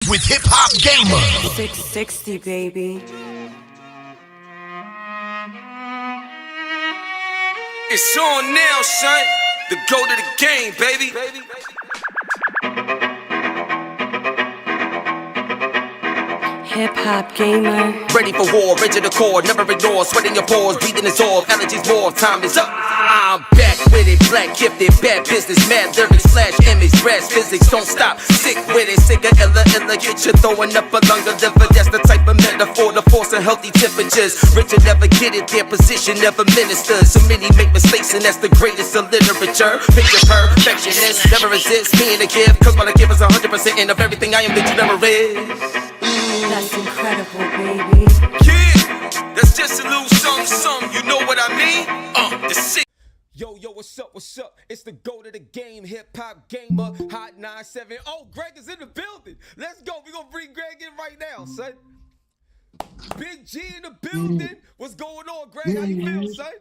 with HipHopGamer. 660, baby. It's on now, son. The go to the game, baby. HipHopGamer. Ready for war, rigid the core, never ignore. Sweating your pores, breathing is off. Allergies more, time is up. I'm back with it, black gifted, bad business, mad lyrics, flash image, brass physics, don't stop. Sick with it, sicker, illa, get you throwing up a lung of liver. That's the type of metaphor, the force of healthy temperatures. Richard never get it, their position never ministers. So many make mistakes, and that's the greatest of literature. Picture perfectionist, never resist being a gift. Cause what I give is 100% of everything I am that you never is. That's incredible, baby. Yeah, that's just a little something, you know what I mean? The sick. Yo, what's up? It's the go to the game, HipHopGamer, Hot 97. Oh, Greg is in the building. Let's go. We're going to bring Greg in right now, son. Big G in the building. What's going on, Greg? How you feel, son?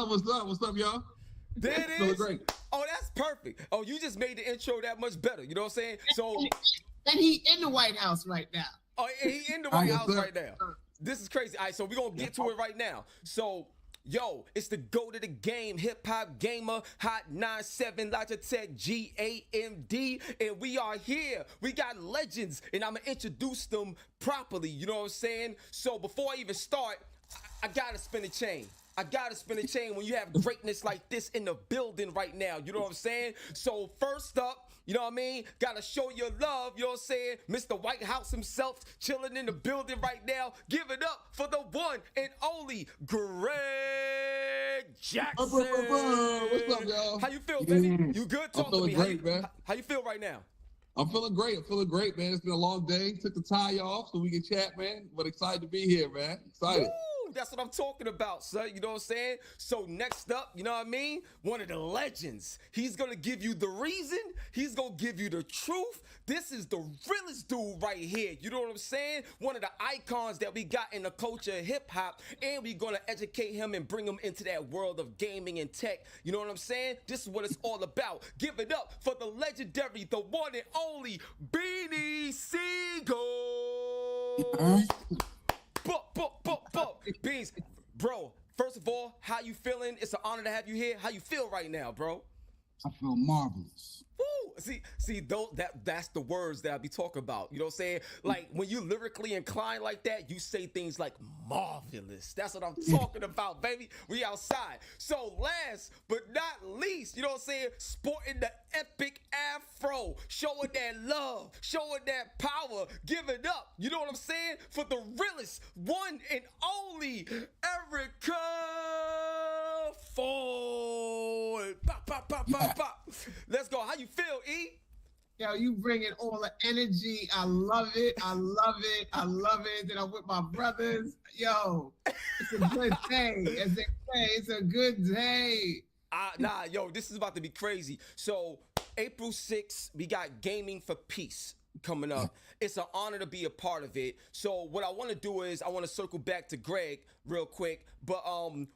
What's up, y'all? There it Feeling is. great. Oh, that's perfect. Oh, you just made the intro that much better. You know what I'm saying? So, And he in the White House right now. oh, he in the White House right now. This is crazy. All right, so we're going to get to it right now. So, yo, it's the go to the game, HipHopGamer, Hot 97, Logitech GAMD, and we are here. We got legends, and I'm going to introduce them properly, you know what I'm saying? So before I even start, I got to spin a chain. I gotta spin a chain when you have greatness like this in the building right now. You know what I'm saying? So first up, you know what I mean? Gotta show your love, you know what I'm saying? Mr. White House himself chilling in the building right now. Give it up for the one and only Greg Jackson. What's up, y'all? How you feel, baby? You good? Talk to me. Great, man. How you feel right now? I'm feeling great, man. It's been a long day. Took the tie off so we can chat, man. But excited to be here, man. Excited. Woo! That's what I'm talking about, son. You know what I'm saying? So next up, you know what I mean? One of the legends. He's going to give you the reason. He's going to give you the truth. This is the realest dude right here. You know what I'm saying? One of the icons that we got in the culture of hip-hop. And we're going to educate him and bring him into that world of gaming and tech. You know what I'm saying? This is what it's all about. Give it up for the legendary, the one and only Beanie Sigel. Beans, bro, first of all, how you feeling? It's an honor to have you here. How you feel right now, bro? I feel marvelous. Woo! See, that's the words that I be talking about. You know what I'm saying? Like when you lyrically inclined like that, you say things like marvelous. That's what I'm talking about, baby. We outside. So last but not least, you know what I'm saying? Sporting the epic afro, showing that love, showing that power. Give it up. You know what I'm saying? For the realest, one and only Erica Ford. Pop, pop, pop, pop, pop. Let's go. How you feel, E? Yo, you bringing all the energy. I love it. Then I'm with my brothers. Yo, it's a good day. As they say, it's a good day. Nah, yo, this is about to be crazy. So April 6th, we got Gaming for Peace coming up. It's an honor to be a part of it. So what I want to do is I want to circle back to Greg real quick. But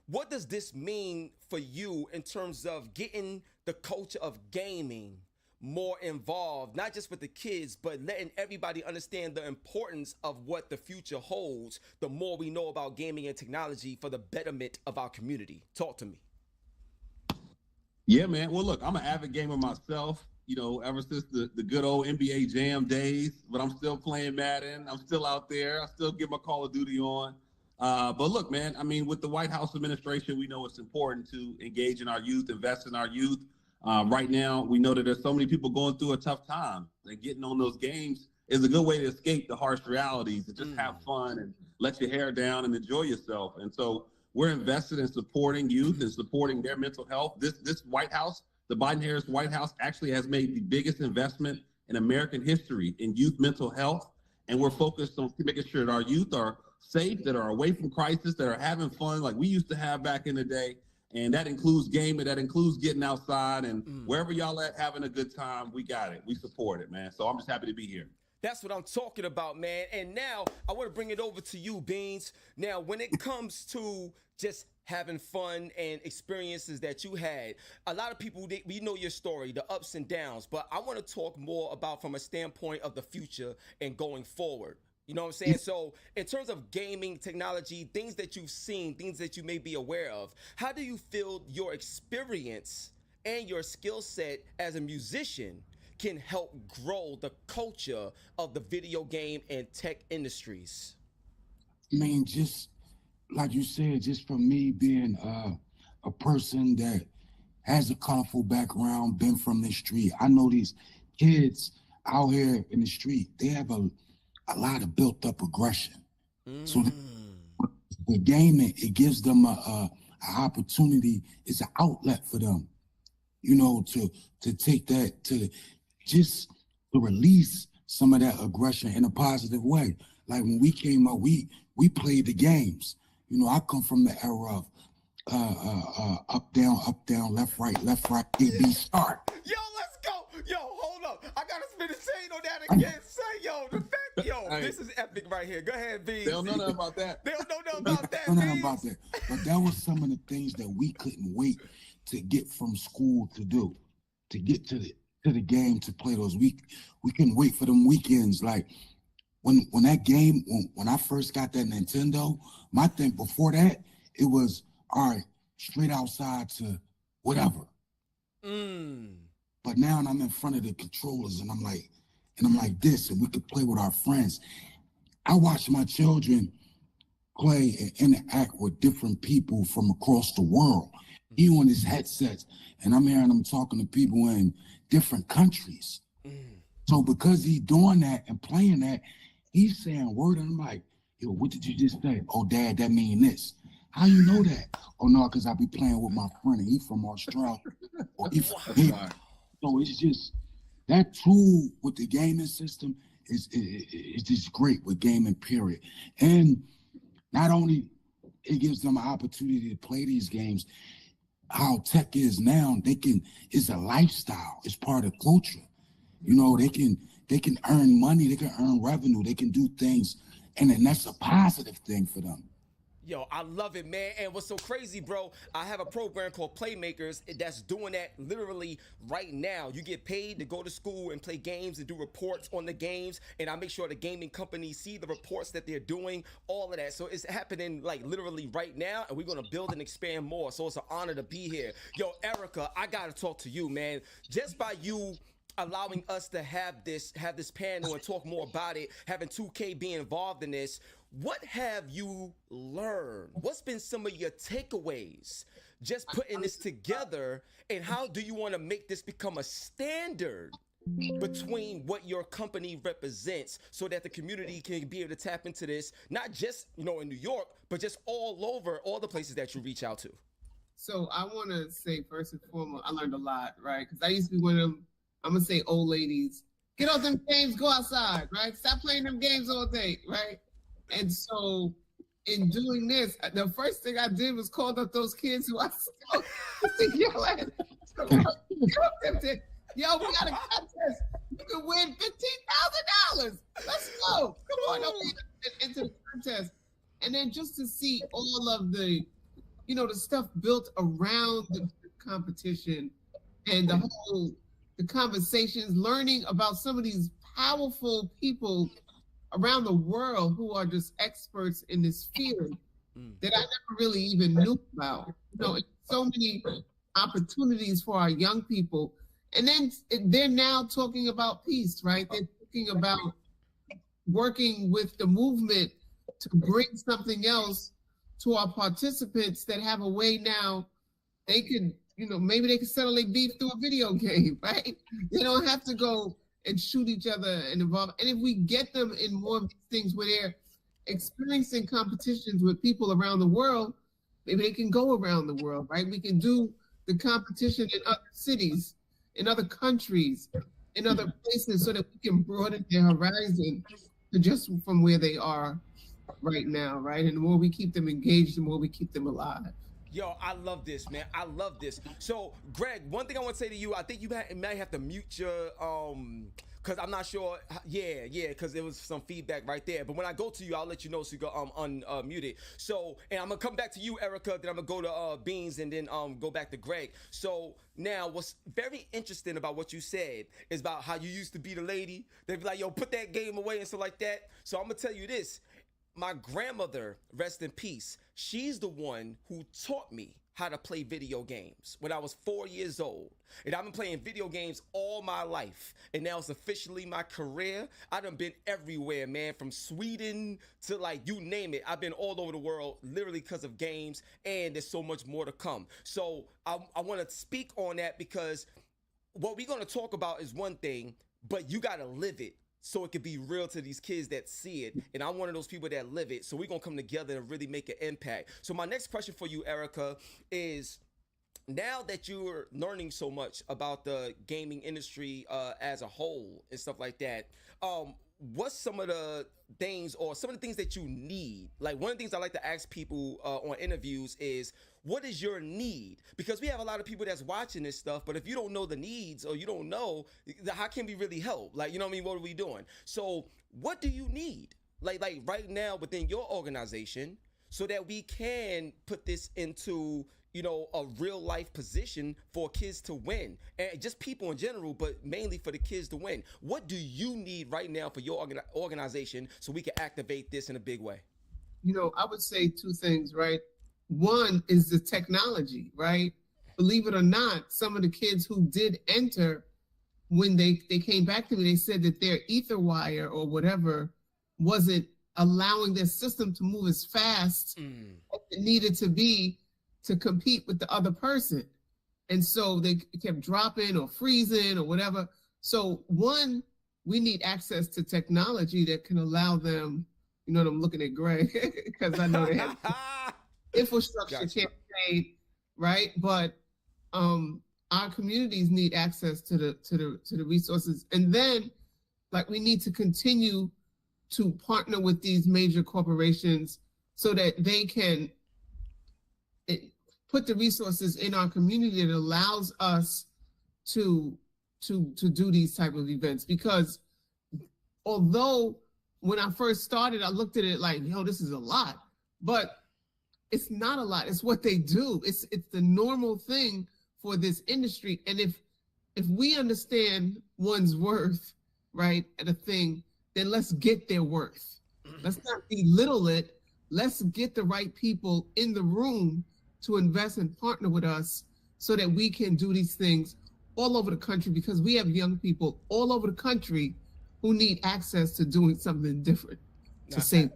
what does this mean for you in terms of getting the culture of gaming more involved, not just with the kids, but letting everybody understand the importance of what the future holds, the more we know about gaming and technology for the betterment of our community? Talk to me. Yeah, man. Well, look, I'm an avid gamer myself, you know, ever since the good old NBA Jam days, but I'm still playing Madden. I'm still out there. I still get my Call of Duty on. But look, man, I mean, with the White House administration, we know it's important to engage in our youth, invest in our youth. Right now, we know that there's so many people going through a tough time, and getting on those games is a good way to escape the harsh realities and just have fun and let your hair down and enjoy yourself. And so we're invested in supporting youth and supporting their mental health. This White House, the Biden-Harris White House, actually has made the biggest investment in American history in youth mental health. And we're focused on making sure that our youth are safe, that are away from crisis, that are having fun like we used to have back in the day. And that includes gaming, that includes getting outside, and wherever y'all at having a good time, we got it. We support it, man. So I'm just happy to be here. That's what I'm talking about, man. And now I want to bring it over to you, Beans. Now, when it comes to just having fun and experiences that you had. A lot of people, we know your story, the ups and downs, but I want to talk more about from a standpoint of the future and going forward. You know what I'm saying? So in terms of gaming technology, things that you've seen, things that you may be aware of, how do you feel your experience and your skill set as a musician can help grow the culture of the video game and tech industries? I mean, just like you said, just from me being a person that has a colorful background, been from the street, I know these kids out here in the street, they have a lot of built up aggression. So the gaming, it gives them a opportunity, it's an outlet for them, you know, to take that, to just to release some of that aggression in a positive way. Like when we came up, we played the games. You know, I come from the era of up, down, left, right, A, B, start. Yo, let's go. Yo, hold up. I gotta spin the chain on that again. Say, yo, the fact, yo, this is epic right here. Go ahead, B. They don't know nothing about that. They don't know nothing about that. Know nothing about that. But that was some of the things that we couldn't wait to get from school to do, to get to the game to play those. We couldn't wait for them weekends. Like when that game, when I first got that Nintendo, my thing before that, it was all right, straight outside to whatever. But now I'm in front of the controllers and I'm like this, and we could play with our friends. I watch my children play and interact with different people from across the world. He on his headsets, and I'm hearing him talking to people in different countries. So because he's doing that and playing that, he's saying word, and I'm like, yo, what did you just say? Oh, Dad, that mean this. How you know that? Oh, no, because I be playing with my friend, and he from Australia. Or he from here. So it's just, that tool with the gaming system is just great with gaming, period. And not only it gives them an opportunity to play these games, how tech is now, it's a lifestyle, it's part of culture. You know, they can earn money, they can earn revenue, they can do things, and then that's a positive thing for them. Yo, I love it, man. And what's so crazy, bro, I have a program called Playmakers that's doing that literally right now. You get paid to go to school and play games and do reports on the games, and I make sure the gaming companies see the reports that they're doing, all of that. So it's happening like literally right now, and we're gonna build and expand more. So it's an honor to be here. Yo, Erica, I gotta talk to you, man. Just by you allowing us to have this panel and talk more about it, having 2K be involved in this, what have you learned? What's been some of your takeaways just putting this together, and how do you want to make this become a standard between what your company represents so that the community can be able to tap into this, not just, you know, in New York, but just all over, all the places that you reach out to? So I want to say, first and foremost, I learned a lot, right? Because I used to be one of them, I'm going to say old ladies, get off them games, go outside, right? Stop playing them games all day, right? And so in doing this, the first thing I did was called up those kids who I saw to yell at. Yo, we got a contest. You can win $15,000. Let's go. Come on, into the contest. And then just to see all of the, you know, the stuff built around the competition and the conversations, learning about some of these powerful people around the world who are just experts in this field that I never really even knew about. You know, so many opportunities for our young people. And then they're now talking about peace, right? They're talking about working with the movement to bring something else to our participants that have a way now they could, you know, maybe they could settle their beef through a video game, right? They don't have to go and shoot each other and involve. And if we get them in more of these things where they're experiencing competitions with people around the world, maybe they can go around the world, right? We can do the competition in other cities, in other countries, in other places, so that we can broaden their horizon to just from where they are right now, right? And the more we keep them engaged, the more we keep them alive. Yo, I love this, man. I love this. So, Greg, one thing I want to say to you, I think you might have to mute your Cause I'm not sure. Yeah, cause there was some feedback right there. But when I go to you, I'll let you know so you go unmute it. So, and I'm gonna come back to you, Erica. Then I'm gonna go to Beans, and then go back to Greg. So now, what's very interesting about what you said is about how you used to be the lady. They'd be like, "Yo, put that game away" and stuff like that. So I'm gonna tell you this. My grandmother, rest in peace, she's the one who taught me how to play video games when I was 4 years old. And I've been playing video games all my life. And now it's officially my career. I done been everywhere, man, from Sweden to like you name it. I've been all over the world literally because of games, and there's so much more to come. So I want to speak on that because what we're going to talk about is one thing, but you got to live it so it could be real to these kids that see it. And I'm one of those people that live it. So we're going to come together and really make an impact. So my next question for you, Erica, is now that you're learning so much about the gaming industry as a whole and stuff like that, what's some of the things or some of the things that you need? Like one of the things I like to ask people on interviews is, what is your need? Because we have a lot of people that's watching this stuff, but if you don't know the needs or you don't know, how can we really help? Like, you know what I mean? What are we doing? So what do you need? Like right now within your organization so that we can put this into, you know, a real life position for kids to win, and just people in general, but mainly for the kids to win. What do you need right now for your organization so we can activate this in a big way? You know, I would say two things, right? One is the technology, right? Believe it or not, some of the kids who did enter, when they came back to me, they said that their ether wire or whatever wasn't allowing their system to move as fast as it needed to be to compete with the other person. And so they kept dropping or freezing or whatever. So one, we need access to technology that can allow them, you know, I'm looking at Greg because I know they have infrastructure campaign, right? But our communities need access to the resources. And then like we need to continue to partner with these major corporations so that they can put the resources in our community that allows us to do these type of events. Because although when I first started, I looked at it like, yo, this is a lot, but it's not a lot. It's what they do. It's the normal thing for this industry. And if we understand one's worth, right, at a thing, then let's get their worth. Let's not belittle it. Let's get the right people in the room to invest and partner with us so that we can do these things all over the country, because we have young people all over the country who need access to doing something different to save.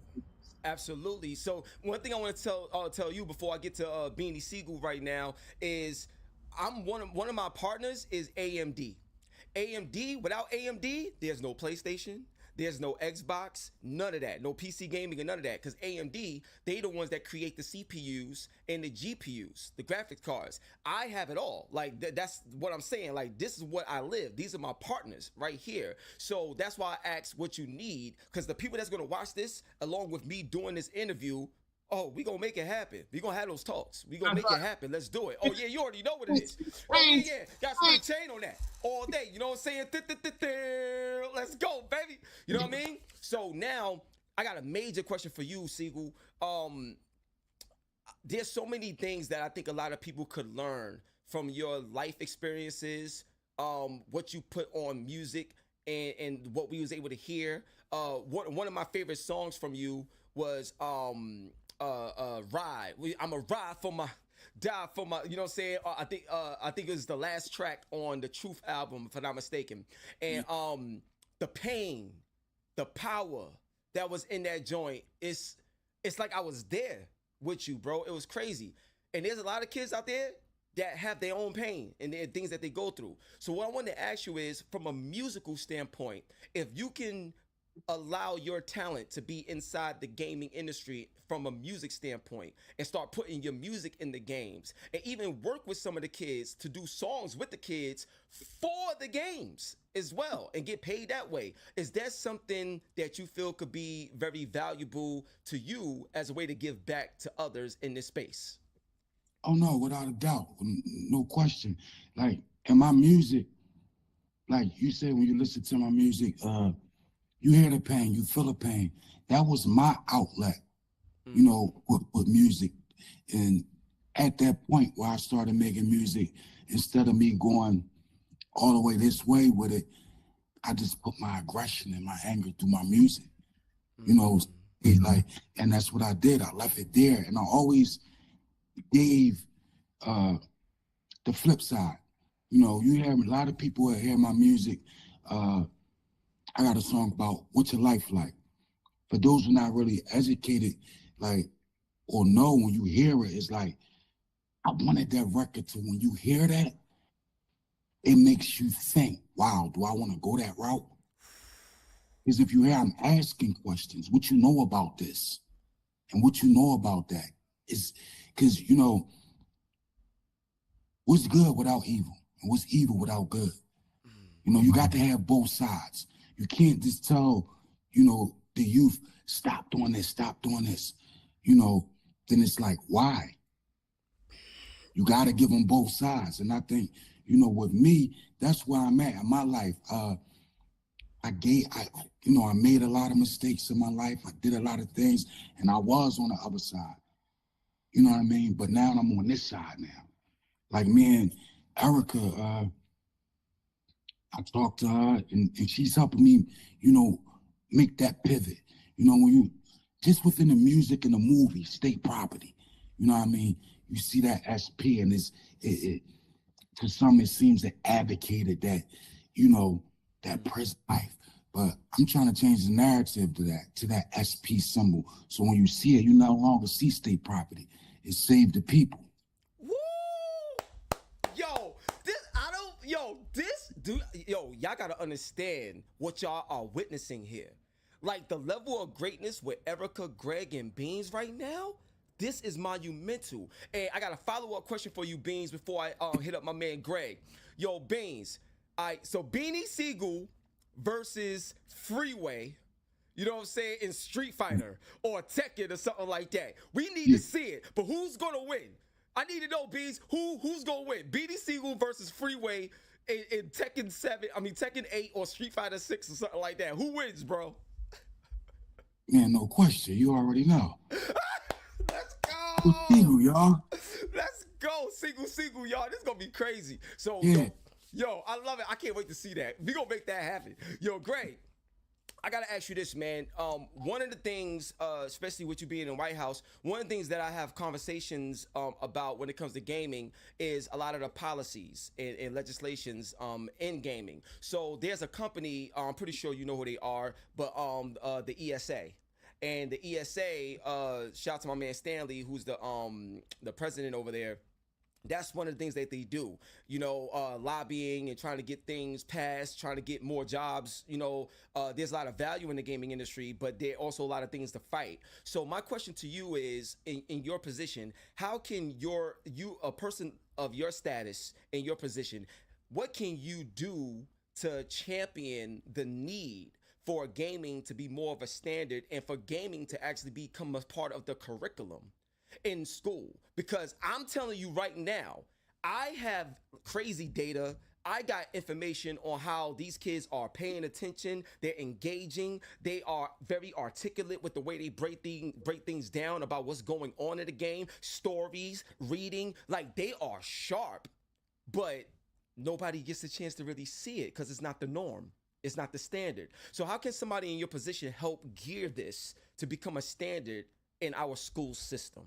Absolutely. So one thing I want to tell you before I get to Beanie Sigel right now is I'm one of my partners is AMD. AMD, without AMD, there's no PlayStation, there's no Xbox, none of that, no PC gaming and none of that, because AMD, they the ones that create the CPUs and the GPUs, the graphics cards. I have it all. Like that's what I'm saying. Like this is what I live. These are my partners right here. So that's why I asked what you need, because the people that's gonna watch this along with me doing this interview, oh, we gonna make it happen. We gonna have those talks. We gonna make it happen. Let's do it. Oh yeah, you already know what it is. Oh yeah, got some chain on that all day. You know what I'm saying? Let's go, baby. You know what I mean? So now I got a major question for you, Sigel. There's so many things that I think a lot of people could learn from your life experiences, what you put on music, and what we was able to hear. One of my favorite songs from you was Ride. I'm a ride for my, die for my, you know what I'm saying? I think it was the last track on the Truth album, if I'm not mistaken. And the pain, the power that was in that joint, it's like I was there with you, bro. It was crazy. And there's a lot of kids out there that have their own pain and their things that they go through. So what I wanted to ask you is, from a musical standpoint, if you can allow your talent to be inside the gaming industry from a music standpoint and start putting your music in the games, and even work with some of the kids to do songs with the kids for the games as well and get paid that way, is that something that you feel could be very valuable to you as a way to give back to others in this space? Oh no, without a doubt, no question. Like in my music, like you said, when you listen to my music, you hear the pain, you feel the pain. That was my outlet, you know, with music. And at that point where I started making music, instead of me going all the way this way with it, I just put my aggression and my anger through my music. You know, and that's what I did. I left it there, and I always gave the flip side. You know, you hear a lot of people hear my music. I got a song about what's your life like. For those who are not really educated, like, or know when you hear it, it's like, I wanted that record to, when you hear that, it makes you think, wow, do I want to go that route? Because if you hear, I'm asking questions, what you know about this and what you know about that is, because, you know, what's good without evil and what's evil without good? You know, you got to have both sides. You can't just tell, you know, the youth, stop doing this, stop doing this. You know, then it's like, why? You got to give them both sides. And I think, you know, with me, that's where I'm at in my life. I made a lot of mistakes in my life. I did a lot of things, and I was on the other side. You know what I mean? But now I'm on this side now. Like me and Erica, I talked to her, and she's helping me, you know, make that pivot. You know, when you, just within the music and the movie, state property, you know what I mean? You see that SP, and to some, it seems that advocated that, you know, that prison life. But I'm trying to change the narrative to that SP symbol. So when you see it, you no longer see state property. It saved the people. Woo! Y'all gotta understand what y'all are witnessing here. Like the level of greatness with Erica, Greg, and Beans right now, this is monumental. And I got a follow-up question for you, Beans, before I hit up my man Greg. Yo, Beans, all right, so Beanie Sigel versus Freeway, you know what I'm saying, in Street Fighter or Tekken or something like that. We need to see it, but who's gonna win? I need to know, Beans, who's gonna win? Beanie Sigel versus Freeway in Tekken 8 or Street Fighter 6 or something like that. Who wins, bro? Man, no question. You already know. Let's go. Sigel, y'all. Let's go. Sigel, y'all. This is gonna be crazy. So, yo, I love it. I can't wait to see that. We gonna make that happen. Yo, Greg, I gotta ask you this, man. One of the things, especially with you being in White House, one of the things that I have conversations about when it comes to gaming is a lot of the policies and legislations in gaming. So there's a company, I'm pretty sure you know who they are, but the ESA. And the ESA, shout out to my man Stanley, who's the president over there. That's one of the things that they do, you know, lobbying and trying to get things passed, trying to get more jobs. You know, there's a lot of value in the gaming industry, but there are also a lot of things to fight. So my question to you is, in your position, how can you, a person of your status in your position, what can you do to champion the need for gaming to be more of a standard and for gaming to actually become a part of the curriculum in school? Because I'm telling you right now, I have crazy data. I got information on how these kids are paying attention. They're engaging. They are very articulate with the way they break things down about what's going on in the game, stories, reading. Like, they are sharp, but nobody gets a chance to really see it because it's not the norm. It's not the standard. So how can somebody in your position help gear this to become a standard in our school system?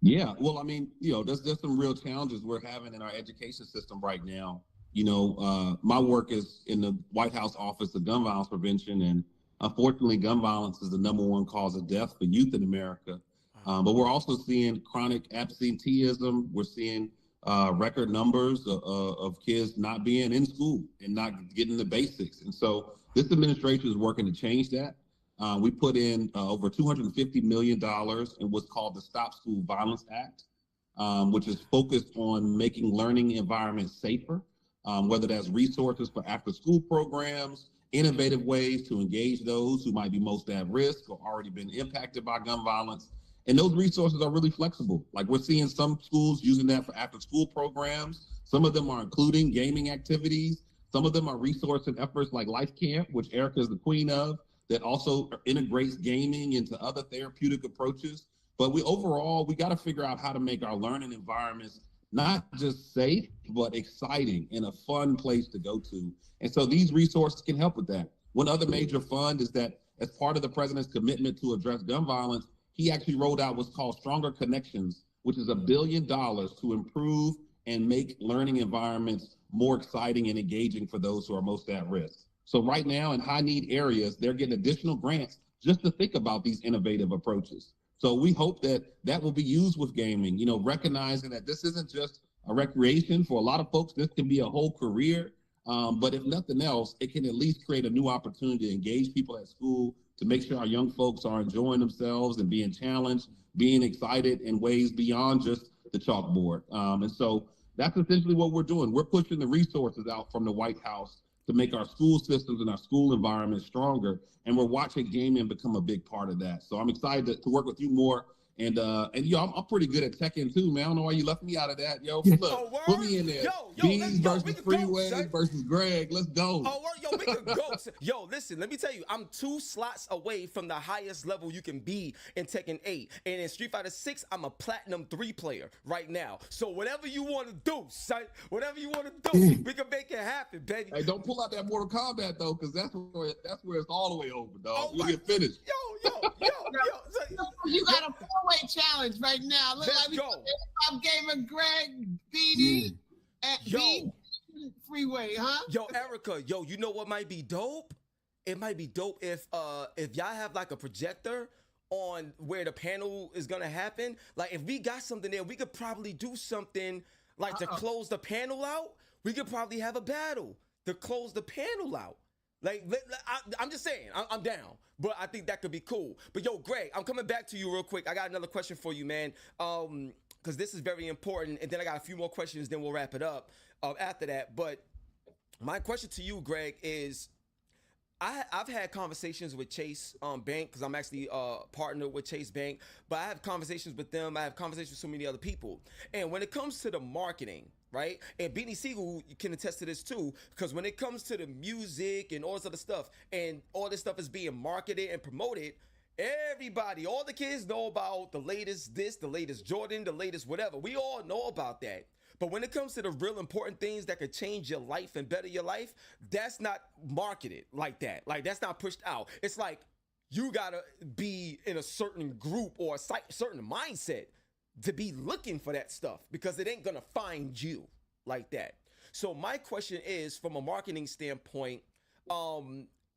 Yeah, well, I mean, you know, there's some real challenges we're having in our education system right now. You know, my work is in the White House Office of Gun Violence Prevention, and unfortunately, gun violence is the #1 cause of death for youth in America. But we're also seeing chronic absenteeism. We're seeing record numbers of kids not being in school and not getting the basics. And so this administration is working to change that. We put in over $250 million in what's called the Stop School Violence Act, which is focused on making learning environments safer, whether that's resources for after-school programs, innovative ways to engage those who might be most at risk or already been impacted by gun violence, And those resources are really flexible. Like we're seeing some schools using that for after school programs. Some of them are including gaming activities. Some of them are resourcing efforts like Life Camp, which Erica is the queen of, that also integrates gaming into other therapeutic approaches. But we got to figure out how to make our learning environments not just safe, but exciting and a fun place to go to. And so these resources can help with that. One other major fund is that as part of the president's commitment to address gun violence, he actually rolled out what's called Stronger Connections, which is $1 billion to improve and make learning environments more exciting and engaging for those who are most at risk. So right now in high need areas, they're getting additional grants just to think about these innovative approaches. So we hope that that will be used with gaming, you know, recognizing that this isn't just a recreation. For a lot of folks, this can be a whole career. But if nothing else, it can at least create a new opportunity to engage people at school, to make sure our young folks are enjoying themselves and being challenged, being excited in ways beyond just the chalkboard. And so that's essentially what we're doing. We're pushing the resources out from the White House to make our school systems and our school environments stronger. And we're watching gaming become a big part of that. So I'm excited to work with you more. And yo, I'm pretty good at Tekken too, man. I don't know why you left me out of that. Yo, look, put me in there. Beanie versus Freeway versus Greg. Let's go. Oh, yo, we can go. Yo, listen, let me tell you, I'm 2 slots away from the highest level you can be in Tekken 8. And in Street Fighter 6, I'm a Platinum 3 player right now. So whatever you want to do, son, whatever you want to do, we can make it happen, baby. Hey, don't pull out that Mortal Kombat, though, because that's where it's all the way over, dog. You'll get finished. Yo. You got a 4-way challenge right now. Look, Let's like go. HipHopGamer, Greg, Beanie, and Freeway, huh? Yo, Erica, you know what might be dope? It might be dope if y'all have like a projector on where the panel is gonna happen. Like if we got something there, we could probably do something like to close the panel out. We could probably have a battle to close the panel out. Like, I'm just saying, I'm down, but I think that could be cool. But yo, Greg, I'm coming back to you real quick. I got another question for you, man, because this is very important. And then I got a few more questions, then we'll wrap it up after that. But my question to you, Greg, is I've had conversations with Chase Bank, because I'm actually partnered with Chase Bank, but I have conversations with them. I have conversations with so many other people. And when it comes to the marketing, right? And Beanie Sigel can attest to this too, because when it comes to the music and all this other stuff, and all this stuff is being marketed and promoted, everybody, all the kids know about the latest this, the latest Jordan, the latest whatever. We all know about that. But when it comes to the real important things that could change your life and better your life, that's not marketed like that. Like that's not pushed out. It's like you gotta be in a certain group or a certain mindset to be looking for that stuff, because it ain't gonna find you like that. So my question is, from a marketing standpoint,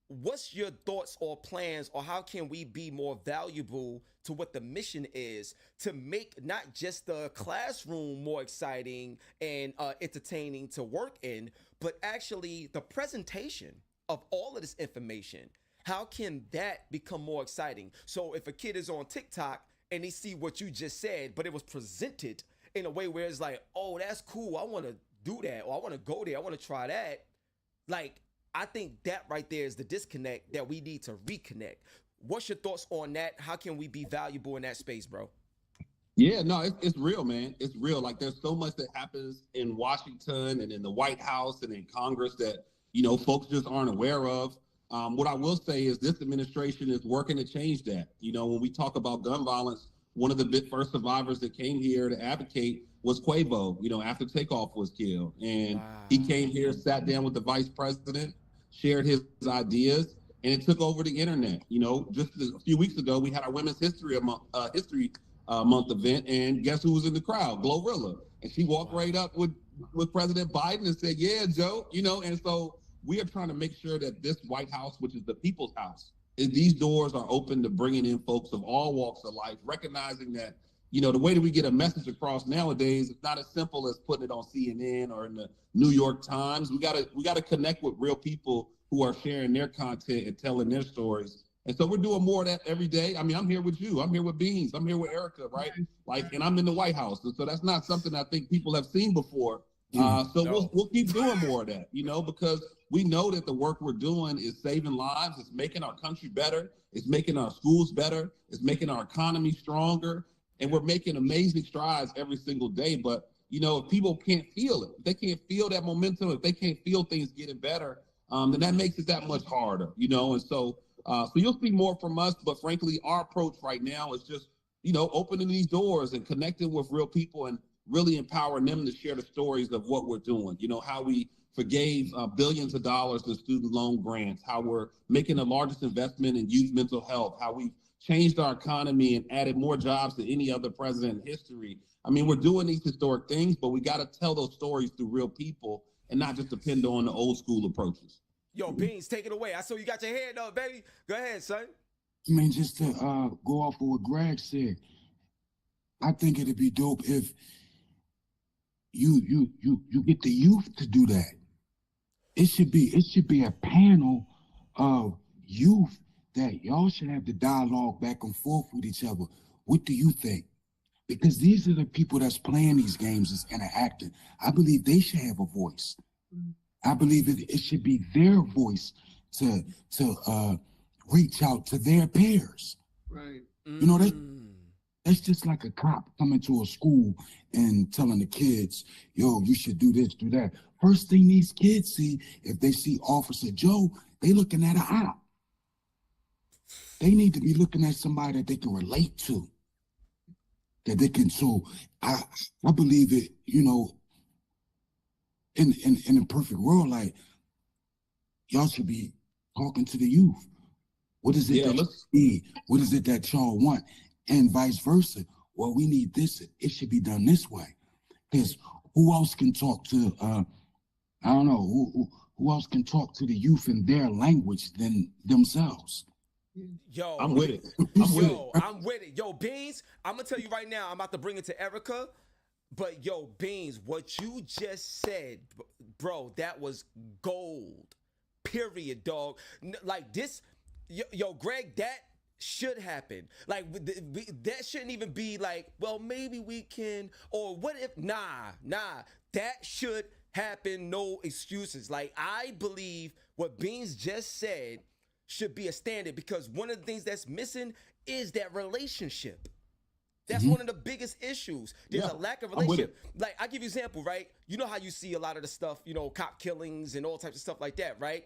what's your thoughts or plans, or how can we be more valuable to what the mission is, to make not just the classroom more exciting and entertaining to work in, but actually the presentation of all of this information? How can that become more exciting? So if a kid is on TikTok and they see what you just said, but it was presented in a way where it's like, oh, that's cool, I want to do that, or I want to go there, I want to try that. Like, I think that right there is the disconnect that we need to reconnect. What's your thoughts on that? How can we be valuable in that space, bro? Yeah, no, it's real, man. It's real. Like there's so much that happens in Washington and in the White House and in Congress that, you know, folks just aren't aware of. What I will say is this administration is working to change that. You know, when we talk about gun violence, one of the first survivors that came here to advocate was Quavo, you know, after Takeoff was killed. And he came here, sat down with the vice president, shared his ideas, and it took over the internet. You know, just a few weeks ago, we had our Women's History Month event, and guess who was in the crowd? Glorilla. And she walked right up with President Biden and said, yeah, Joe, you know, and so we are trying to make sure that this White House, which is the people's house, these doors are open to bringing in folks of all walks of life, recognizing that, you know, the way that we get a message across nowadays, it's not as simple as putting it on CNN or in the New York Times. We gotta connect with real people who are sharing their content and telling their stories. And so we're doing more of that every day. I mean, I'm here with you. I'm here with Beans. I'm here with Erica, right? Like, and I'm in the White House. And so that's not something I think people have seen before. So we'll keep doing more of that, you know, because we know that the work we're doing is saving lives. It's making our country better. It's making our schools better. It's making our economy stronger. And we're making amazing strides every single day. But, you know, if people can't feel it, if they can't feel that momentum, if they can't feel things getting better, then that makes it that much harder, you know? And so you'll see more from us. But frankly, our approach right now is just, you know, opening these doors and connecting with real people and really empowering them to share the stories of what we're doing. You know, how we forgave billions of dollars in student loan grants, how we're making the largest investment in youth mental health, how we've changed our economy and added more jobs than any other president in history. I mean, we're doing these historic things, but we got to tell those stories through real people and not just depend on the old school approaches. Yo, Beans, take it away. I saw you got your hand up, baby. Go ahead, son. I mean, just to go off of what Greg said, I think it'd be dope if you get the youth to do that. It should be a panel of youth that y'all should have the dialogue back and forth with each other. What do you think? Because these are the people that's playing these games, that's interacting. I believe they should have a voice. I believe it should be their voice to reach out to their peers. Right. You know, that's just like a cop coming to a school and telling the kids, yo, you should do this, do that. First thing these kids see, if they see Officer Joe, they looking at an op. They need to be looking at somebody that they can relate to. That they can, so I believe it, you know, in a perfect world, like, y'all should be talking to the youth. What is it that you need? What is it that y'all want? And vice versa. Well, we need this. It should be done this way. Because who else can talk to, I don't know, who else can talk to the youth in their language than themselves? Yo, I'm with it. I'm with it. Yo, Beans, I'm going to tell you right now, I'm about to bring it to Erica. But yo, Beans, what you just said, bro, that was gold. Period, dog. Like this, yo, Greg, that should happen. Like that shouldn't even be like, well, maybe we can, or what if, nah, that should happen. No excuses. Like, I believe what Beans just said should be a standard, because one of the things that's missing is that relationship. That's one of the biggest issues. There's a lack of relationship. Like, I give you an example, right? You know how you see a lot of the stuff, you know, cop killings and all types of stuff like that, right?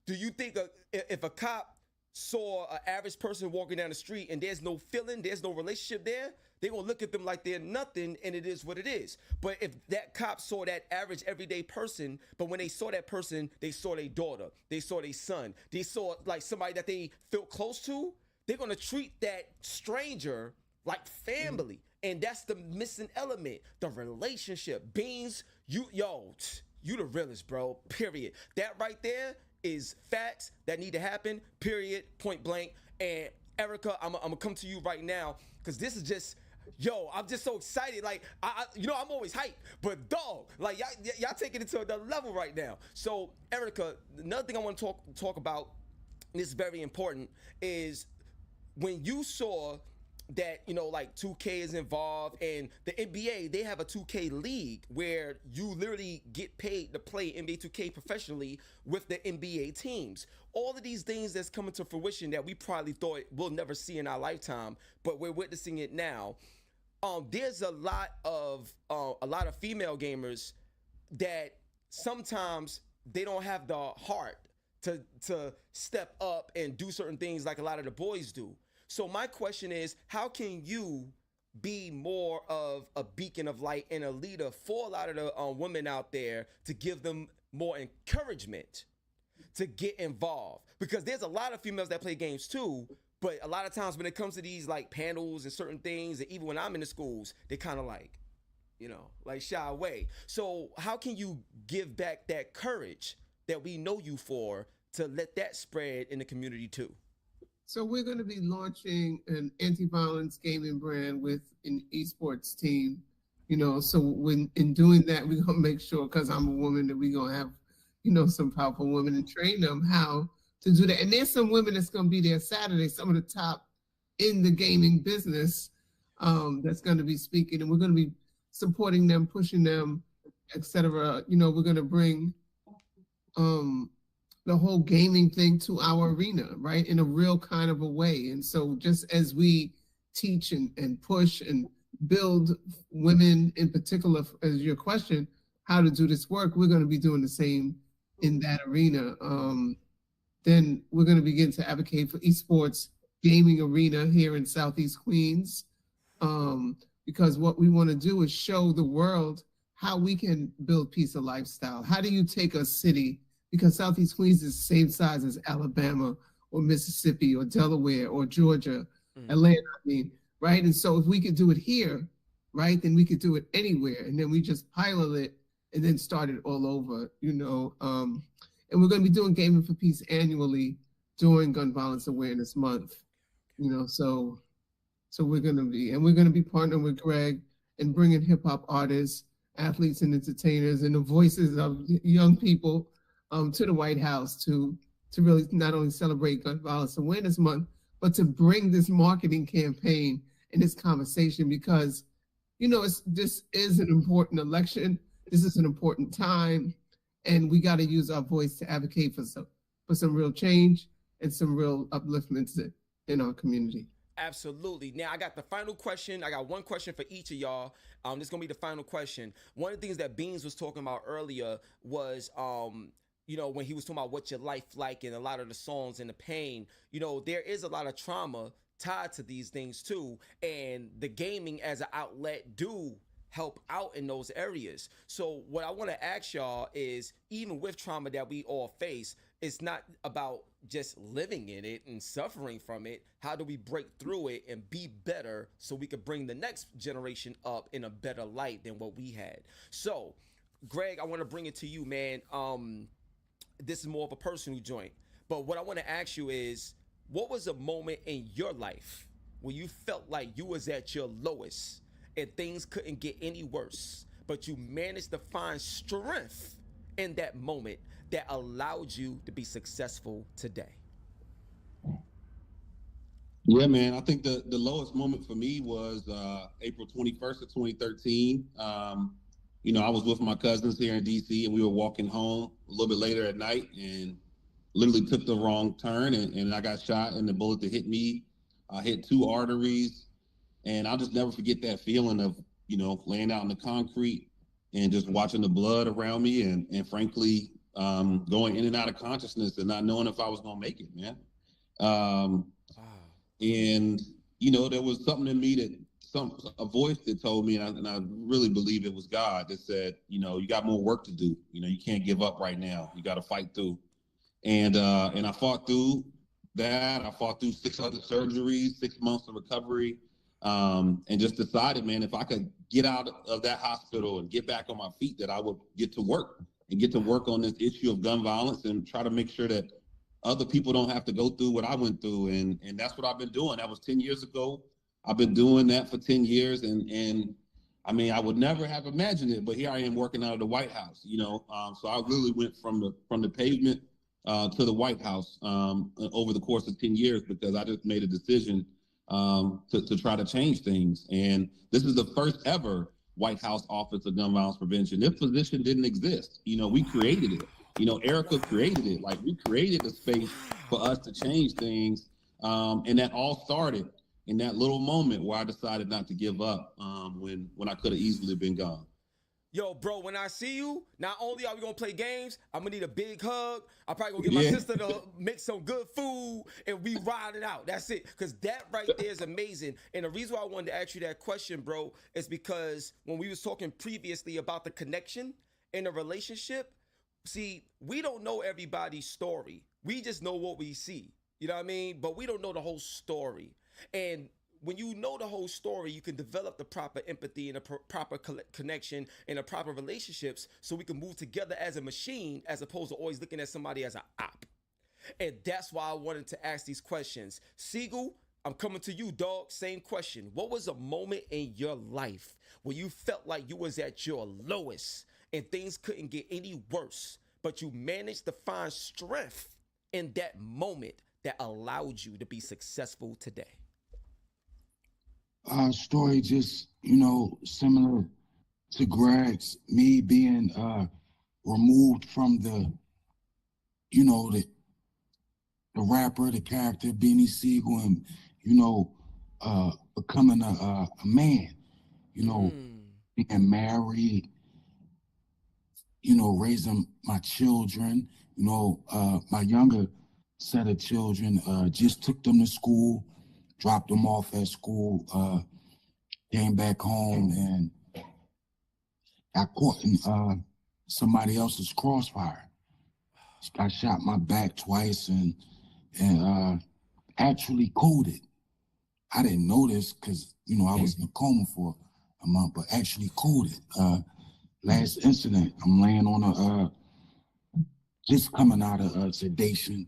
Do you think if a cop saw an average person walking down the street and there's no feeling, there's no relationship there, they're going to look at them like they're nothing, and it is what it is. But if that cop saw that average everyday person, but when they saw that person, they saw their daughter, they saw their son, they saw like somebody that they felt close to, they're going to treat that stranger like family. And that's the missing element, the relationship. Beans, you the realest, bro, period. That right there is facts that need to happen, period, point blank. And Erica, I'm gonna come to you right now, because this is just, yo, I'm just so excited. Like, you know, I'm always hyped, but dog, like y'all taking it to another level right now. So Erica, another thing I want to talk about, and this is very important, is when you saw that, you know, like 2K is involved, and the NBA, they have a 2K league where you literally get paid to play NBA 2K professionally with the NBA teams. All of these things that's coming to fruition that we probably thought we'll never see in our lifetime, but we're witnessing it now. There's a lot of female gamers that sometimes they don't have the heart to step up and do certain things like a lot of the boys do. So my question is, how can you be more of a beacon of light and a leader for a lot of the women out there to give them more encouragement to get involved? Because there's a lot of females that play games too, but a lot of times when it comes to these like panels and certain things, and even when I'm in the schools, they kind of like, you know, like shy away. So how can you give back that courage that we know you for, to let that spread in the community too? So we're going to be launching an anti-violence gaming brand with an esports team, you know, so when in doing that, we're going to make sure, because I'm a woman, that we're going to have, you know, some powerful women and train them how to do that. And there's some women that's going to be there Saturday, some of the top in the gaming business that's going to be speaking, and we're going to be supporting them, pushing them, etc. You know, we're going to bring the whole gaming thing to our arena, right? In a real kind of a way. And so just as we teach and push and build women in particular, as your question, how to do this work, we're going to be doing the same in that arena. Then we're going to begin to advocate for esports gaming arena here in Southeast Queens, because what we want to do is show the world how we can build peace of lifestyle. How do you take a city, because Southeast Queens is the same size as Alabama or Mississippi or Delaware or Georgia, Atlanta, I mean, right? And so if we could do it here, right, then we could do it anywhere. And then we just pilot it and then start it all over, you know. And we're going to be doing Gaming for Peace annually during Gun Violence Awareness Month, you know. So we're going to be partnering with Greg and bringing hip hop artists, athletes, and entertainers and the voices of young people to the White House to really not only celebrate Gun Violence Awareness Month, but to bring this marketing campaign and this conversation, because, you know, this is an important election. This is an important time. And we got to use our voice to advocate for some real change and some real upliftments in our community. Absolutely. Now I got the final question. I got one question for each of y'all. This is gonna be the final question. One of the things that Beans was talking about earlier was, you know, when he was talking about what's your life like and a lot of the songs and the pain. You know, there is a lot of trauma tied to these things too, and the gaming as an outlet do help out in those areas. So what I want to ask y'all is, even with trauma that we all face, it's not about just living in it and suffering from it. How do we break through it and be better so we could bring the next generation up in a better light than what we had? So Greg, I want to bring it to you, man. This is more of a personal joint, but what I want to ask you is, what was a moment in your life where you felt like you was at your lowest and things couldn't get any worse, but you managed to find strength in that moment that allowed you to be successful today? Yeah, man. I think the lowest moment for me was April 21st of 2013. You know, I was with my cousins here in DC, and we were walking home a little bit later at night, and literally took the wrong turn, and I got shot, and the bullet that hit me hit 2 arteries. And I'll just never forget that feeling of, you know, laying out in the concrete and just watching the blood around me, and frankly, going in and out of consciousness and not knowing if I was going to make it, man. And, you know, there was something in me a voice that told me, and I really believe it was God, that said, you know, you got more work to do. You know, you can't give up right now. You got to fight through. And I fought through that. I fought through 6 other surgeries, 6 months of recovery. And just decided, man, if I could get out of that hospital and get back on my feet, that I would get to work on this issue of gun violence and try to make sure that other people don't have to go through what I went through. And that's what I've been doing. That was 10 years ago. I've been doing that for 10 years. And I mean, I would never have imagined it, but here I am working out of the White House, you know? So I really went from the pavement to the White House over the course of 10 years, because I just made a decision to try to change things. And this is the first ever White House Office of Gun Violence Prevention. This position didn't exist. You know, we created it. You know, Erica created it. Like, we created a space for us to change things. And that all started in that little moment where I decided not to give up when I could have easily been gone. Yo, bro, when I see you, not only are we gonna play games, I'm gonna need a big hug. I'm probably gonna get my sister to make some good food, and we ride it out. That's it. Because that right there is amazing. And the reason why I wanted to ask you that question, bro, is because when we was talking previously about the connection in a relationship, see, we don't know everybody's story. We just know what we see. You know what I mean? But we don't know the whole story. And when you know the whole story, you can develop the proper empathy and a proper connection and the proper relationships, so we can move together as a machine, as opposed to always looking at somebody as an op. And that's why I wanted to ask these questions. Sigel, I'm coming to you, dog. Same question. What was a moment in your life where you felt like you was at your lowest and things couldn't get any worse, but you managed to find strength in that moment that allowed you to be successful today? Story just, you know, similar to Greg's, me being removed from the you know, the rapper, the character, Beanie Sigel, and, you know, becoming a man, you know, being married, you know, raising my children, you know, my younger set of children, just took them to school, dropped them off at school, came back home and got caught in somebody else's crossfire. I shot my back twice and actually coded. I didn't know this because, you know, I was in a coma for a month, but actually coded. Last incident, I'm laying on just coming out of sedation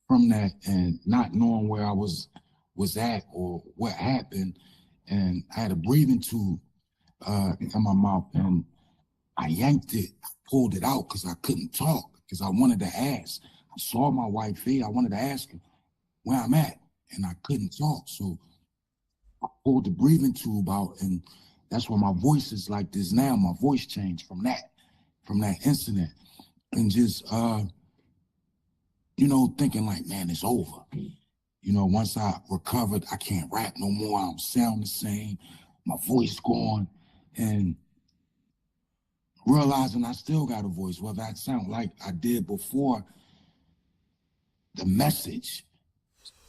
from that and not knowing where I was at or what happened. And I had a breathing tube in my mouth and I yanked it, pulled it out because I couldn't talk because I wanted to ask. I saw my wife here. I wanted to ask her where I'm at and I couldn't talk. So I pulled the breathing tube out and that's why my voice is like this now. My voice changed from that incident and just, you know, thinking like, man, it's over. You know, once I recovered, I can't rap no more. I don't sound the same. My voice gone and realizing I still got a voice, whether I sound like I did before, the message,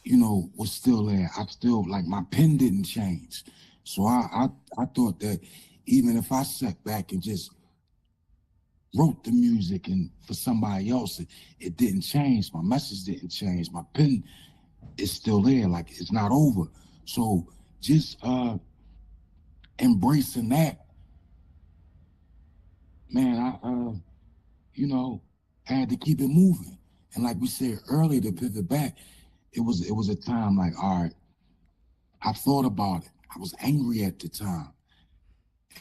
you know, was still there. I still, like, my pen didn't change. So I thought that even if I sat back and just wrote the music and for somebody else, it didn't change. My message didn't change. My pen is still there, like it's not over. So just embracing that, man, I you know, had to keep it moving. And like we said earlier, to pivot back, it was a time like, all right, I thought about it. I was angry at the time.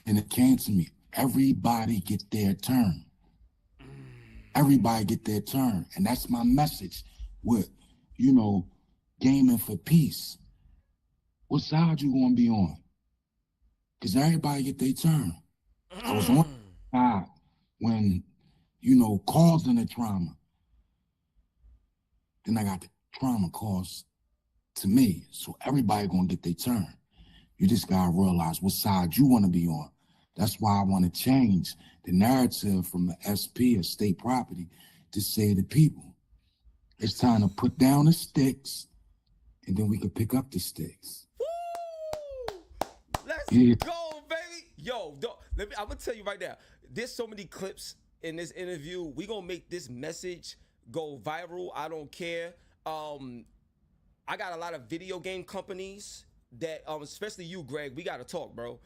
And it came to me, everybody get their turn. Everybody get their turn. And that's my message with, you know, gaming for peace. What side you gonna be on? Because everybody get their turn. I was on the side when, you know, causing the trauma. Then I got the trauma caused to me. So everybody gonna get their turn. You just gotta realize what side you wanna be on. That's why I wanna change the narrative from the SP or state property to say to people, it's time to put down the sticks and then we can pick up the sticks. Woo! Let's go, baby. Yo, I'm gonna tell you right now, there's so many clips in this interview. We gonna make this message go viral. I don't care. I got a lot of video game companies that, especially you, Greg, we gotta talk, bro.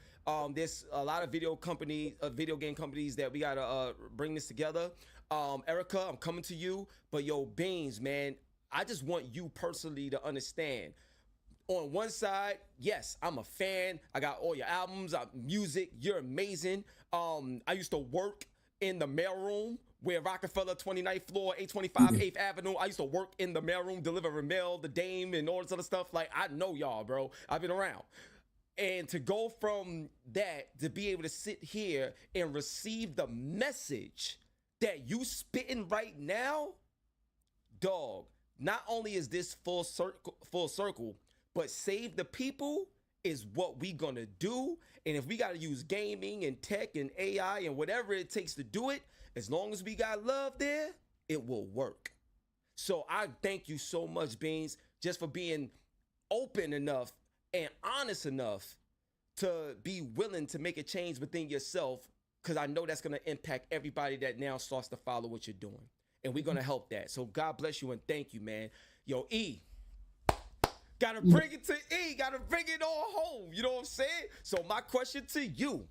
There's a lot of video game companies that we gotta bring this together. Erica, I'm coming to you. But yo, Beans, man, I just want you personally to understand. On one side, yes, I'm a fan. I got all your albums, music. You're amazing. I used to work in the mailroom where Rockefeller, 29th floor, 825 8th Avenue. I used to work in the mailroom, delivering mail, the Dame, and all this other stuff. Like, I know y'all, bro. I've been around. And to go from that to be able to sit here and receive the message that you spitting right now, dog, not only is this full circle, but save the people is what we gonna do. And if we gotta use gaming and tech and AI and whatever it takes to do it, as long as we got love there, it will work. So I thank you so much, Beans, just for being open enough and honest enough to be willing to make a change within yourself, because I know that's going to impact everybody that now starts to follow what you're doing. And we're going to help that. So God bless you and thank you, man. Yo, E, got to bring it to E, got to bring it all home. You know what I'm saying? So my question to you,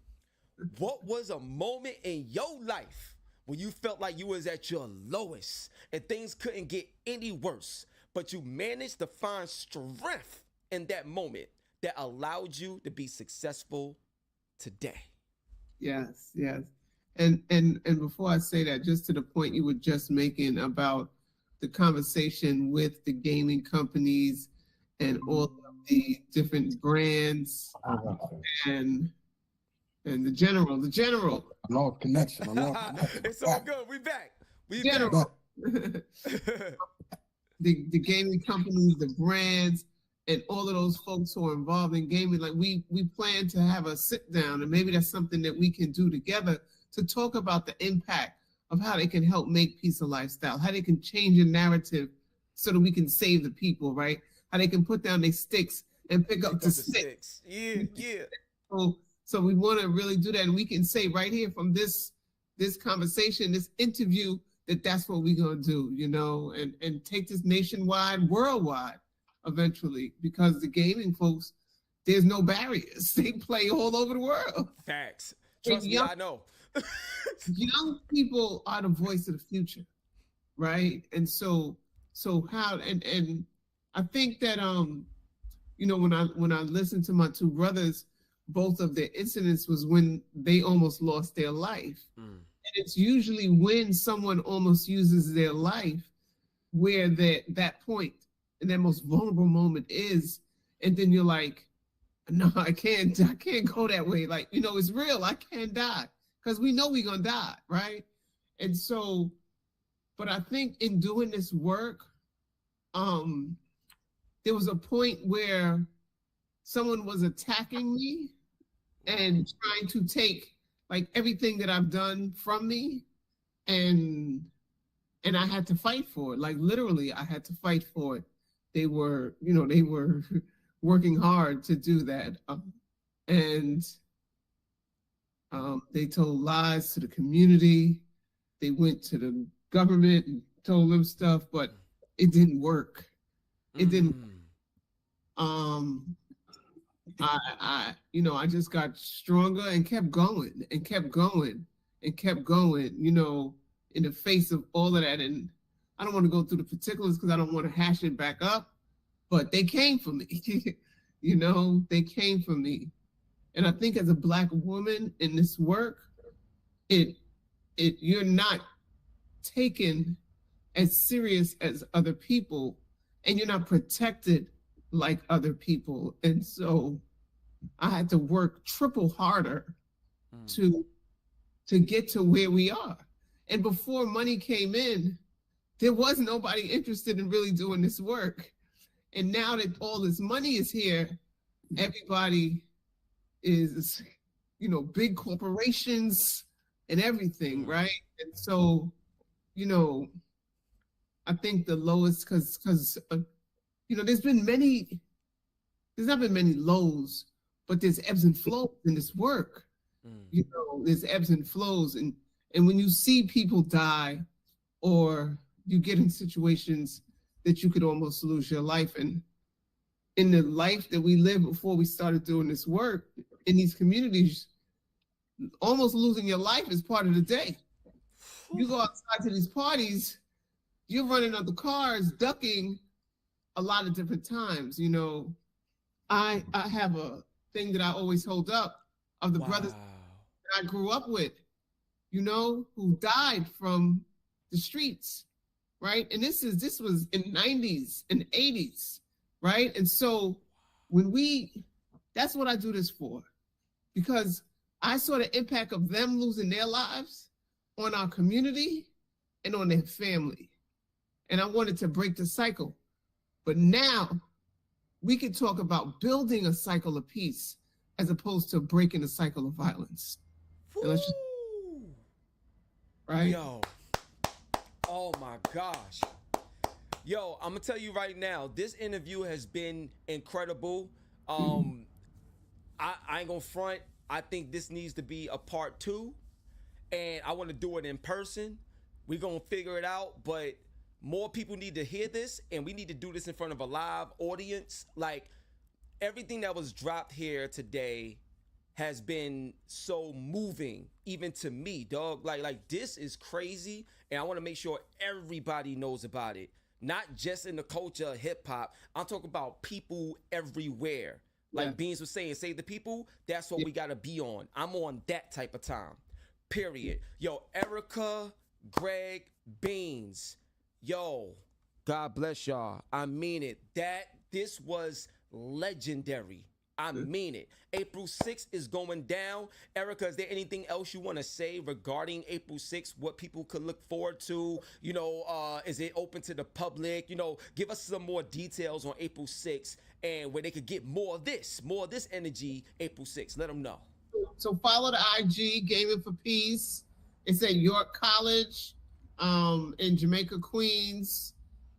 what was a moment in your life when you felt like you was at your lowest and things couldn't get any worse, but you managed to find strength in that moment that allowed you to be successful today? Yes, yes. And before I say that, just to the point you were just making about the conversation with the gaming companies and all of the different brands and the general. I lost connection. It's all good. We back. General. the gaming companies, the brands, and all of those folks who are involved in gaming, like we plan to have a sit down, and maybe that's something that we can do together to talk about the impact of how they can help make peace a lifestyle, how they can change a narrative so that we can save the people, right? How they can put down their sticks and pick up the sticks. Yeah, yeah. So we want to really do that, and we can say right here from this conversation, this interview, that's what we're gonna do, you know, and take this nationwide, worldwide, eventually, because the gaming folks, there's no barriers. They play all over the world. Facts. Trust me, I know. Young people are the voice of the future, right? And so how and I think that you know, when I listened to my two brothers, both of their incidents was when they almost lost their life. And it's usually when someone almost uses their life where that point and that most vulnerable moment is, and then you're like, no, I can't go that way. Like, you know, it's real. I can't die because we know we're gonna die, right? And so, but I think in doing this work, there was a point where someone was attacking me and trying to take like everything that I've done from me, and I had to fight for it. Like literally, I had to fight for it. They were working hard to do that, and they told lies to the community. They went to the government and told them stuff, but it didn't work. It didn't. I just got stronger and kept going and kept going and kept going, you know, in the face of all of that. And I don't want to go through the particulars because I don't want to hash it back up, but they came for me. You know, they came for me. And I think as a Black woman in this work, you're not taken as serious as other people, and you're not protected like other people. And so I had to work triple harder to get to where we are. And before money came in, there was nobody interested in really doing this work. And now that all this money is here, everybody is, you know, big corporations and everything, right? And so, you know, I think the lowest, because you know, there's not been many lows, but there's ebbs and flows in this work. You know, there's ebbs and flows. And when you see people die, or you get in situations that you could almost lose your life. And in the life that we lived before we started doing this work in these communities, almost losing your life is part of the day. You go outside to these parties, you're running other cars, ducking a lot of different times. You know, I have a thing that I always hold up of the brothers that I grew up with, you know, who died from the streets, right? And this was in the 90s and 80s, right? And so that's what I do this for, because I saw the impact of them losing their lives on our community and on their family. And I wanted to break the cycle. But now we can talk about building a cycle of peace as opposed to breaking a cycle of violence. Right? Yo. Oh my gosh. Yo, I'm gonna tell you right now, this interview has been incredible. I ain't gonna front. I think this needs to be a part 2, and I want to do it in person. We're gonna figure it out, but more people need to hear this, and we need to do this in front of a live audience. Like, everything that was dropped here today has been so moving, even to me, dog. Like this is crazy, and I want to make sure everybody knows about it. Not just in the culture of hip hop. I'm talking about people everywhere. Like Beans was saying, save the people. That's what we gotta be on. I'm on that type of time. Period. Yo, Erica, Greg, Beans. Yo, God bless y'all. I mean it. This was legendary. I mean it. April 6th is going down. Erica, is there anything else you want to say regarding April 6th? What people could look forward to? You know, is it open to the public? You know, give us some more details on April 6th and where they could get more of this energy April 6th. Let them know. So follow the IG, Gaming for Peace. It's at York College in Jamaica, Queens.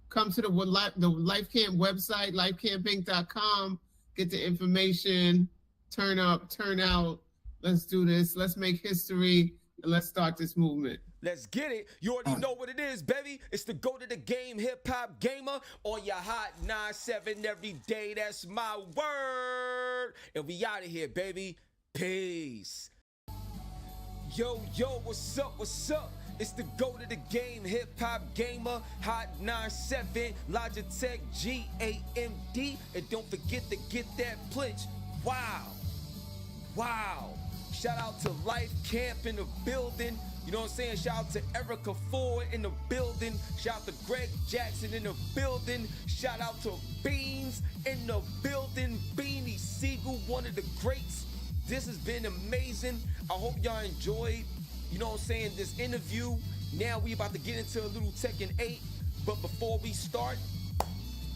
Come to the Life Camp website, lifecampinc.com. Get the information. Turn up, turn out. Let's do this. Let's make history, and let's start this movement. Let's get it. You already know what it is, baby. It's the go to the game HipHopGamer on your hot 9-7 every day. That's my word. And we out of here, baby. Peace. Yo, what's up? What's up? It's the go to the game HipHopGamer, hot 9-7, Logitech GAMD, and don't forget to get that pledge. Wow. Shout out to Life Camp in the building. You know what I'm saying? Shout out to Erica Ford in the building. Shout out to Greg Jackson in the building. Shout out to Beans in the building. Beanie Sigel, one of the greats. This has been amazing. I hope y'all enjoyed, you know what I'm saying, this interview. Now we about to get into a little Tekken 8. But before we start,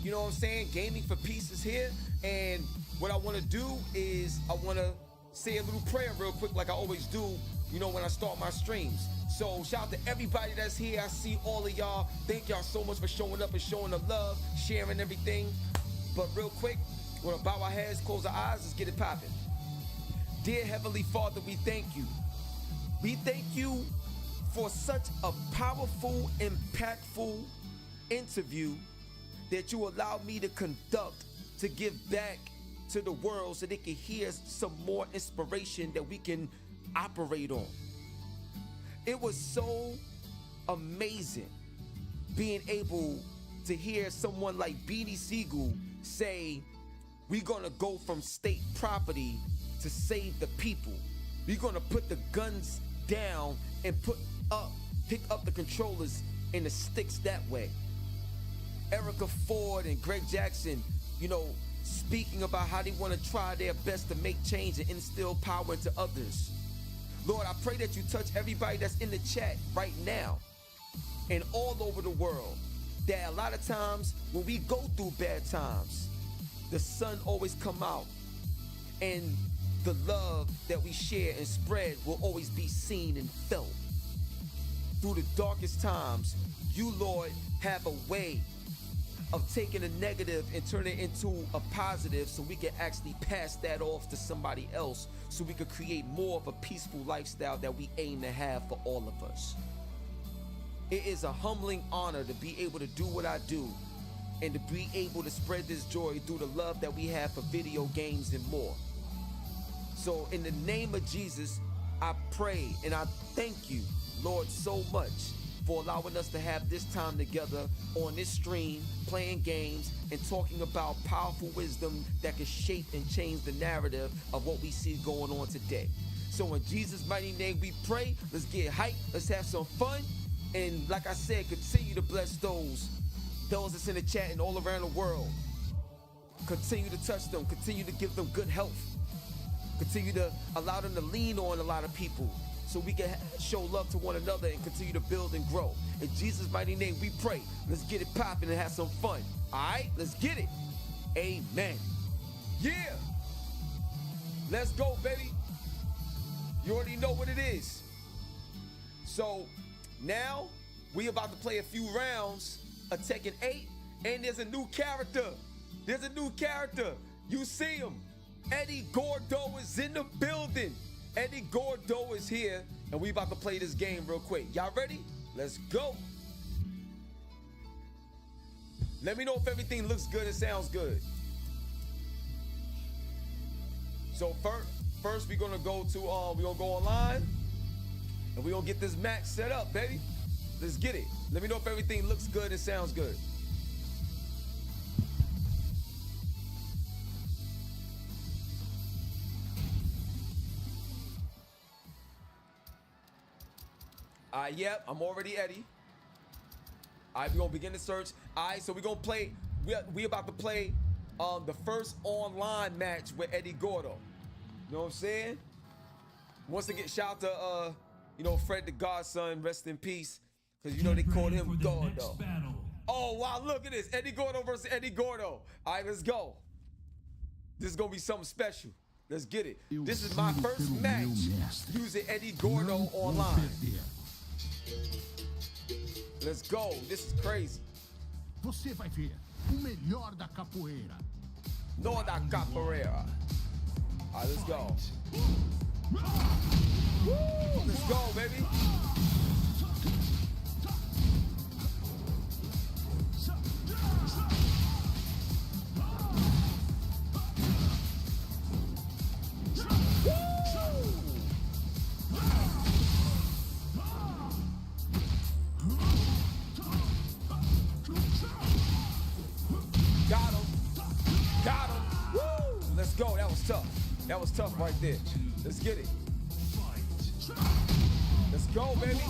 you know what I'm saying, Gaming for Peace is here. And what I want to do is I want to say a little prayer real quick like I always do, you know, when I start my streams. So shout out to everybody that's here. I see all of y'all. Thank y'all so much for showing up and showing the love, sharing everything. But real quick, we're gonna bow our heads, close our eyes, let's get it popping. Dear Heavenly Father, we thank you. We thank you for such a powerful, impactful interview that you allowed me to conduct to give back to the world so they can hear some more inspiration that we can operate on. It was so amazing being able to hear someone like Beanie Sigel say, we're gonna go from state property to save the people. We're gonna put the guns down and pick up the controllers and the sticks that way. Erica Ford and Greg Jackson, you know, speaking about how they want to try their best to make change and instill power into others. Lord, I pray that you touch everybody that's in the chat right now and all over the world, that a lot of times when we go through bad times, the sun always come out and the love that we share and spread will always be seen and felt. Through the darkest times, you, Lord, have a way of taking a negative and turning it into a positive so we can actually pass that off to somebody else so we could create more of a peaceful lifestyle that we aim to have for all of us. It is a humbling honor to be able to do what I do and to be able to spread this joy through the love that we have for video games and more. So in the name of Jesus, I pray and I thank you, Lord, so much for allowing us to have this time together on this stream, playing games and talking about powerful wisdom that can shape and change the narrative of what we see going on today. So in Jesus' mighty name we pray. Let's get hyped, let's have some fun, and like I said, continue to bless those that's in the chat and all around the world. Continue to touch them, continue to give them good health, continue to allow them to lean on a lot of people so we can show love to one another and continue to build and grow. In Jesus' mighty name we pray. Let's get it popping and have some fun. All right, let's get it. Amen. Yeah. Let's go, baby. You already know what it is. So now we about to play a few rounds of Tekken 8, and there's a new character. There's a new character. You see him. Eddie Gordo is in the building. Eddie Gordo is here, and we about to play this game real quick. Y'all ready? Let's go. Let me know if everything looks good and sounds good. So first we're gonna go to we're gonna go online, and we're gonna get this match set up, baby. Let's get it. Let me know if everything looks good and sounds good. Yep, I'm already Eddie. All right, we're gonna begin the search. All right, so we're gonna play, we about to play the first online match with Eddie Gordo. You know what I'm saying? Once again, shout out to you know, Fred the Godson, rest in peace, because you know they called him Gordo. Oh wow, look at this, Eddie Gordo versus Eddie Gordo. All right, let's go. This is gonna be something special. Let's get it. This is my first match using Eddie Gordo online. Let's go. This is crazy. Você vai ver o melhor da capoeira. No da capoeira. All right, let's go. Woo, let's go, baby. Got him. Got him. Woo! Let's go. That was tough. That was tough right there. Let's get it. Let's go, baby.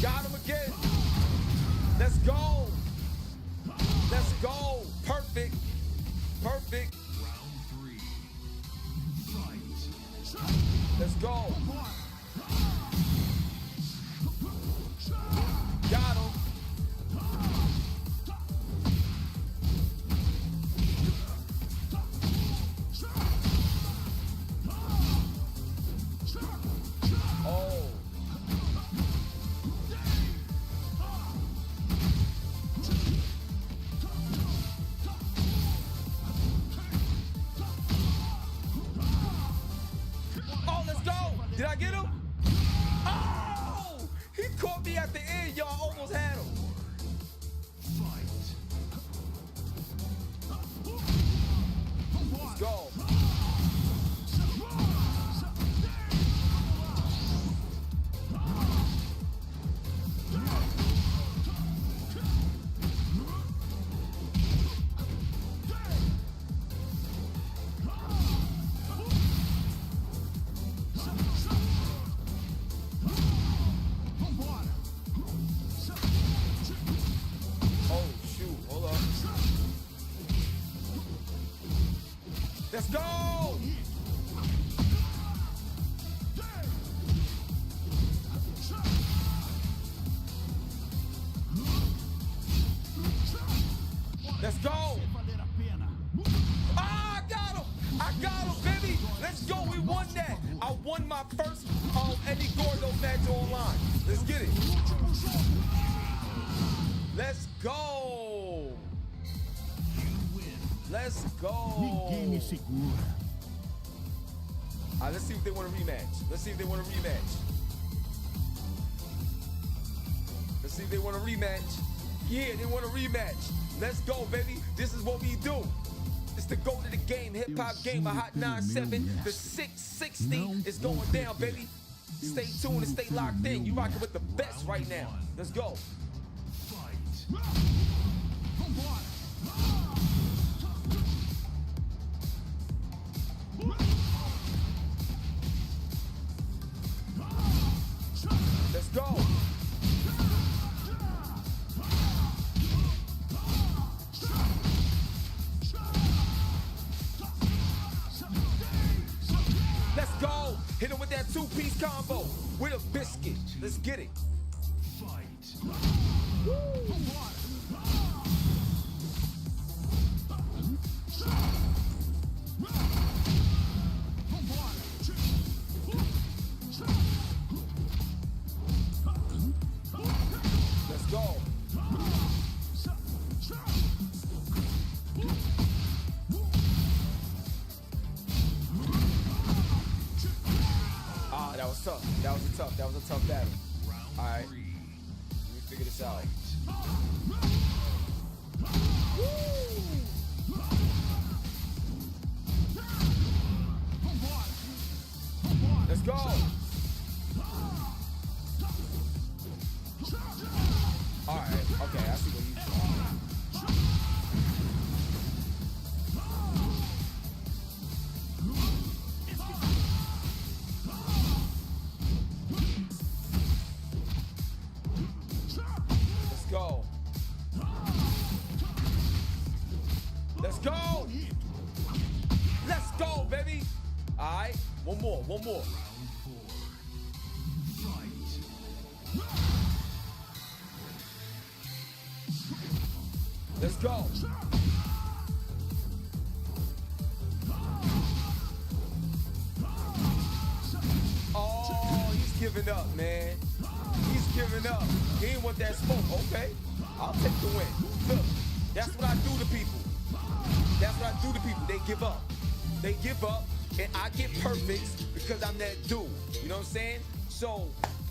Got him again. Let's go. Let's go. Perfect. Perfect. Let's go. Got him. Oh. Oh, let's go. Did I get him? Oh! He caught me at the end, y'all. Almost had him. Let's go. Oh, shoot. Hold up. Let's go! Let's go! Ah, I got him! I got him, baby! Let's go! We won that! I won my first Eddie Gordo match online. Let's get it! Let's go! Let's go! Ninguém me segura. All right, let's see if they want a rematch. Let's see if they want a rematch. Let's see if they want a rematch. Yeah, they want a rematch. Let's go, baby. This is what we do. It's the go to the game, HipHopGamer, Hot 97. The 660 is going down, baby. Stay tuned and stay locked in. You rocking with the best right now. Let's go. Let's go. Let's go. Hit him with that two-piece combo with a biscuit. Let's get it. Let's go. Ah, that was tough. That was a tough battle. All right, let me figure this out. Let's go. All right, okay, I see what he's doing. All right, one more. Let's go. Oh, he's giving up, man. He's giving up. He ain't want that smoke. Okay, I'll take the win. Look, that's what I do to people. That's what I do to people. They give up. They give up, and I get perfects because I'm that dude. You know what I'm saying? So,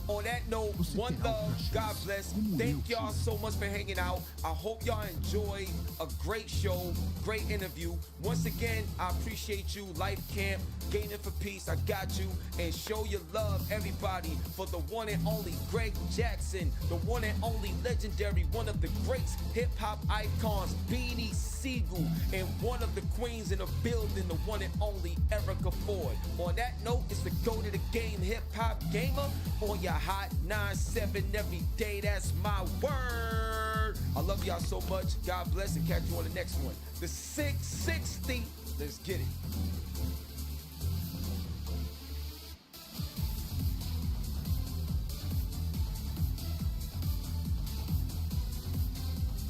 on that note, one love, God bless. Thank y'all so much for hanging out. I hope y'all enjoy a great show, great interview. Once again, I appreciate you, Life Camp, Gaining for Peace, I got you. And show your love, everybody, for the one and only Greg Jackson, the one and only legendary, one of the greats, hip-hop icons, Beanie Sigel, and one of the queens in the building, the one and only Erica Ford. On that note, it's the Go to the Game Hip-Hop Gamer on your Hot 9-7 every day. That's my word. I love y'all so much. God bless, and catch you on the next one. The 660. Let's get it.